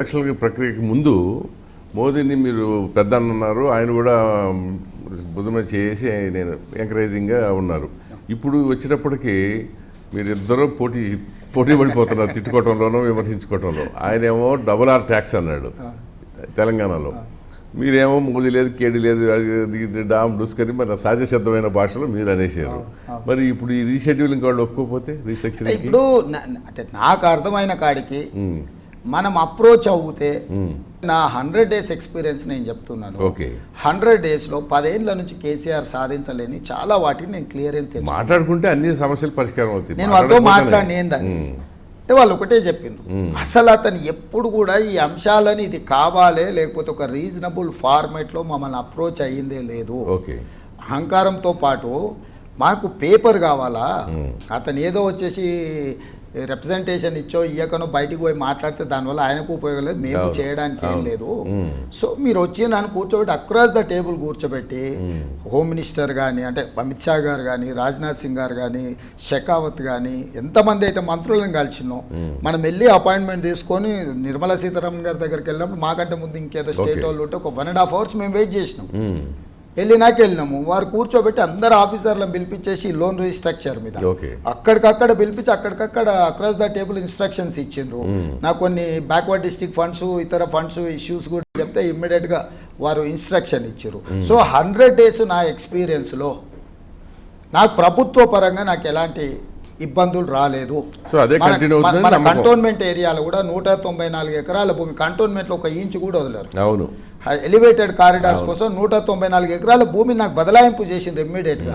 Election ప్రక్రియకి ముందు మోదీని మీరు పెద్ద అన్నారు, ఆయన కూడా భుజమే చేసి నేను ఎంకరేజింగ్గా ఉన్నారు. ఇప్పుడు వచ్చేటప్పటికి మీరిద్దరూ పోటీ పడిపోతున్నారు తిట్టుకోవటంలోనూ విమర్శించుకోవటంలో. ఆయనేమో డబుల్ ఆర్ ట్యాక్స్ అన్నాడు తెలంగాణలో, మీరేమో మోదీ లేదు కేడీ లేదు డామ్ డూస్కని మరి సహజ సిద్ధమైన భాషలో మీరు అనేసారు. మరి ఇప్పుడు ఈ రీషెడ్యూలింగ్ వాళ్ళు ఒప్పుకోకపోతే రీస్ట్రక్చరింగ్ ఇప్పుడు అంటే నాకు అర్థమైన కాడికి మనం అప్రోచ్ అవుతే నా 100 days ఎక్స్పీరియన్స్ నేను చెప్తున్నాను. 100 daysలో 10 ఏళ్ల నుంచి కేసీఆర్ సాధించలేని చాలా వాటిని నేను క్లియర్ అని మాట్లాడుకుంటే అన్ని సమస్యలు పరిష్కారం అవుతాయి. నేను వాళ్ళతో మాట్లాడిన ఏందని అంటే వాళ్ళు ఒకటే చెప్పిండ్రు, అసలు అతను ఎప్పుడు కూడా ఈ అంశాలని ఇది కావాలి లేకపోతే ఒక రీజనబుల్ ఫార్మేట్లో మమ్మల్ని అప్రోచ్ అయ్యిందే లేదు. అహంకారంతో పాటు మాకు పేపర్ కావాలా, అతను ఏదో వచ్చేసి రిప్రజెంటేషన్ ఇచ్చో ఇయ్యకనో బయటికి పోయి మాట్లాడితే దానివల్ల ఆయనకు ఉపయోగం లేదు, మేము చేయడానికి ఏం లేదు. సో మీరు వచ్చి నన్ను కూర్చోబెట్టి అక్రాస్ ద టేబుల్ కూర్చోబెట్టి హోమ్ మినిస్టర్ కానీ అంటే అమిత్ షా గారు కానీ రాజ్నాథ్ సింగ్ గారు కానీ షెకావత్ కానీ ఎంతమంది అయితే మంత్రులను కలిసినో మనం వెళ్ళి అపాయింట్మెంట్ తీసుకొని నిర్మలా సీతారామన్ గారి దగ్గరికి వెళ్ళినప్పుడు మాకంటే ముందు ఇంకేదో స్టేట్ వాళ్ళు ఉంటే ఒక 1.5 hours మేము వెయిట్ చేసినాం. వెళ్ళినాము వారు కూర్చోబెట్టి అందరు ఆఫీసర్లను పిలిపించేసి లోన్ రీస్ట్రక్చర్ మీద అక్కడికక్కడ పిలిపించి అక్కడికక్కడ అక్రాస్ ద టేబుల్ ఇన్స్ట్రక్షన్స్ ఇచ్చిండ్రు. నాకు కొన్ని బ్యాక్వర్డ్ డిస్ట్రిక్ట్ ఫండ్స్ ఇతర ఫండ్స్ ఇష్యూస్ కూడా చెప్తే ఇమ్మీడియట్గా వారు ఇన్స్ట్రక్షన్ ఇచ్చారు. సో 100 days నా ఎక్స్పీరియన్స్లో నాకు ప్రభుత్వ పరంగా నాకు ఎలాంటి ఇబ్బందులు రాలేదు. మన కంటోన్మెంట్ ఏరియాలో కూడా 194 ఎకరాల భూమి కంటోన్మెంట్లో 1 ఇంచ్ కూడా వదిలేరు. అవును, ఎలివేటెడ్ కారిడార్స్ కోసం 194 ఎకరాల భూమి నాకు బదలాయింపు చేసిండ్రు ఇమ్మీడియట్గా.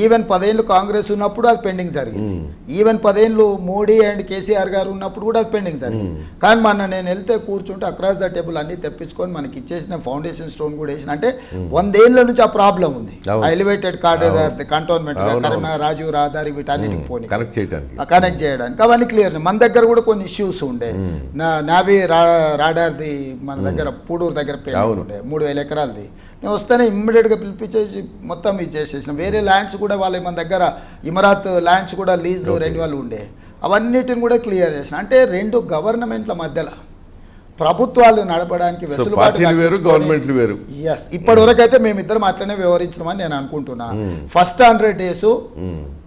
ఈవెన్ 10 ఏళ్ళు కాంగ్రెస్ ఉన్నప్పుడు అది పెండింగ్ జరిగింది, ఈవెన్ 10 ఏళ్ళు మోడీ అండ్ కేసీఆర్ గారు ఉన్నప్పుడు కూడా అది పెండింగ్ జరిగింది. కానీ మొన్న నేను వెళ్తే కూర్చుంటే అక్రాస్ ద టేబుల్ అన్ని తెప్పించుకొని మనకి ఇచ్చేసిన ఫౌండేషన్ స్టోన్ కూడా వేసిన. అంటే 100 ఏళ్ళ నుంచి ఆ ప్రాబ్లం ఉంది. Elevated corridor cantonment Karimnagar Rajiv Rahadari వీటన్నిటికి పోనీ కనెక్ట్ చేయడానికి అవన్నీ క్లియర్. మన దగ్గర కూడా కొన్ని ఇష్యూస్ ఉండే, నావీ రాడార్ది మన దగ్గర పూడూరు దగ్గర 3000 ఎకరాలది నేను వస్తేనే ఇమ్మీడియట్గా పిలిపించేసి మొత్తం ఇది చేసేసిన. వేరే ల్యాండ్స్ కూడా వాళ్ళ మన దగ్గర ఇమరాత్ ల్యాండ్స్ కూడా లీజ్ రెన్యువల్ ఉండే, అవన్నిటిని కూడా క్లియర్ చేసిన. అంటే 2 గవర్నమెంట్ల మధ్యలో ప్రభుత్వాలు నడపడానికి వెసులుబాటు గవర్నమెంట్లు వేరు. ఎస్, ఇప్పటి వరకు అయితే మేమిద్దరం అట్లనే వ్యవహరించమని నేను అనుకుంటున్నా. ఫస్ట్ 100 days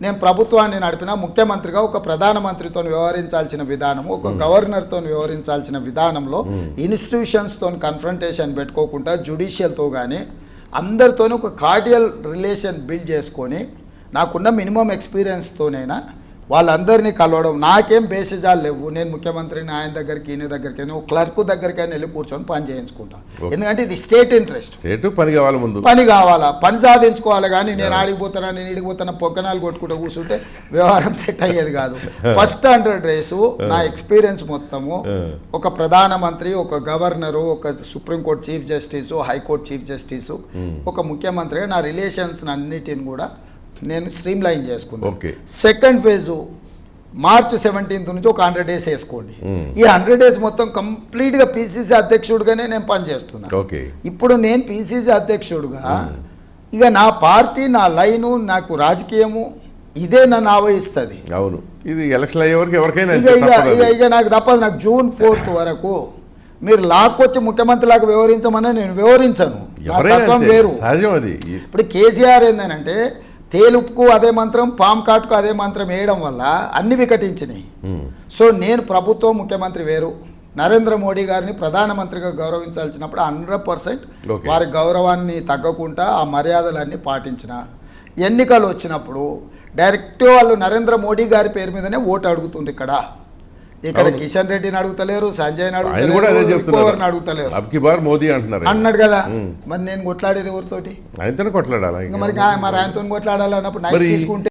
నేను ప్రభుత్వాన్ని నడిపిన ముఖ్యమంత్రిగా ఒక ప్రధానమంత్రితో వ్యవహరించాల్సిన విధానము, ఒక గవర్నర్తో వ్యవహరించాల్సిన విధానంలో ఇన్స్టిట్యూషన్స్తో కన్ఫ్రంటేషన్ పెట్టుకోకుండా జ్యుడిషియల్తో కానీ అందరితోనూ ఒక కార్డియల్ రిలేషన్ బిల్డ్ చేసుకొని నాకున్న మినిమం ఎక్స్పీరియన్స్తోనైనా వాళ్ళందరినీ కలవడం. నాకేం బేసిజాలు లేవు, నేను ముఖ్యమంత్రిని ఆయన దగ్గరికి ఈయన దగ్గరికి క్లర్క్ దగ్గరికైనా వెళ్ళి కూర్చొని పని చేయించుకుంటాను. ఎందుకంటే ఇది స్టేట్ ఇంట్రెస్ట్, పని కావాలి, ముందు పని కావాలా, పని సాధించుకోవాలి. కానీ నేను ఆడిపోతానా నేను ఇడిగిపోతానా పొక్కనాలు కొట్టుకుంటూ కూర్చుంటే వ్యవహారం సెట్ అయ్యేది కాదు. ఫస్ట్ 100 days నా ఎక్స్పీరియన్స్ మొత్తము ఒక ప్రధానమంత్రి, ఒక గవర్నరు, ఒక supreme court chief justice, high court chief justice, ఒక ముఖ్యమంత్రిగా నా రిలేషన్స్ అన్నిటిని కూడా నేను స్ట్రీమ్ లైన్ చేసుకున్నాను. సెకండ్ ఫేజు March 17th నుంచి ఒక 100 days వేసుకోండి. ఈ 100 days మొత్తం కంప్లీట్గా పిసిసి అధ్యక్షుడిగానే నేను పనిచేస్తున్నాను. ఇప్పుడు నేను పిసిసి అధ్యక్షుడిగా ఇక నా పార్టీ, నా లైను, నాకు రాజకీయము ఇదే నన్ను ఆవహిస్తుంది. అవును, ఇది ఎలక్షన్ అయ్యే వరకు ఎవరికైనా ఇక నాకు తప్పదు. నాకు June 4th వరకు మీరు లాక్కొచ్చి ముఖ్యమంత్రి లాగా వ్యవహరించమని నేను వ్యవహరించను, తత్వం వేరు. ఇప్పుడు కేసీఆర్ ఏందనంటే తేలుపుకు అదే మంత్రం, పామ్ కాటుకు అదే మంత్రం వేయడం వల్ల అన్ని వికటించినాయి. సో నేను ప్రభుత్వం, ముఖ్యమంత్రి వేరు. నరేంద్ర మోడీ గారిని ప్రధానమంత్రిగా గౌరవించాల్సినప్పుడు 100% వారి గౌరవాన్ని తగ్గకుండా ఆ మర్యాదలన్నీ పాటించిన. ఎన్నికలు వచ్చినప్పుడు డైరెక్ట్ వాళ్ళు నరేంద్ర మోడీ గారి పేరు మీదనే ఓటు అడుగుతుండ్రు. ఇక్కడ కిషన్ రెడ్డిని అడుగుతలేరు, సంజయ్ని అడుగుతలేరు, అడుగుతలేరు, అన్నాడు కదా. మరి నేను కొట్లాడేది ఎవరితోటి? కొట్లాడాలి, మరి ఆయనతో కొట్లాడాలన్నప్పుడు నైస్ తీసుకుంటే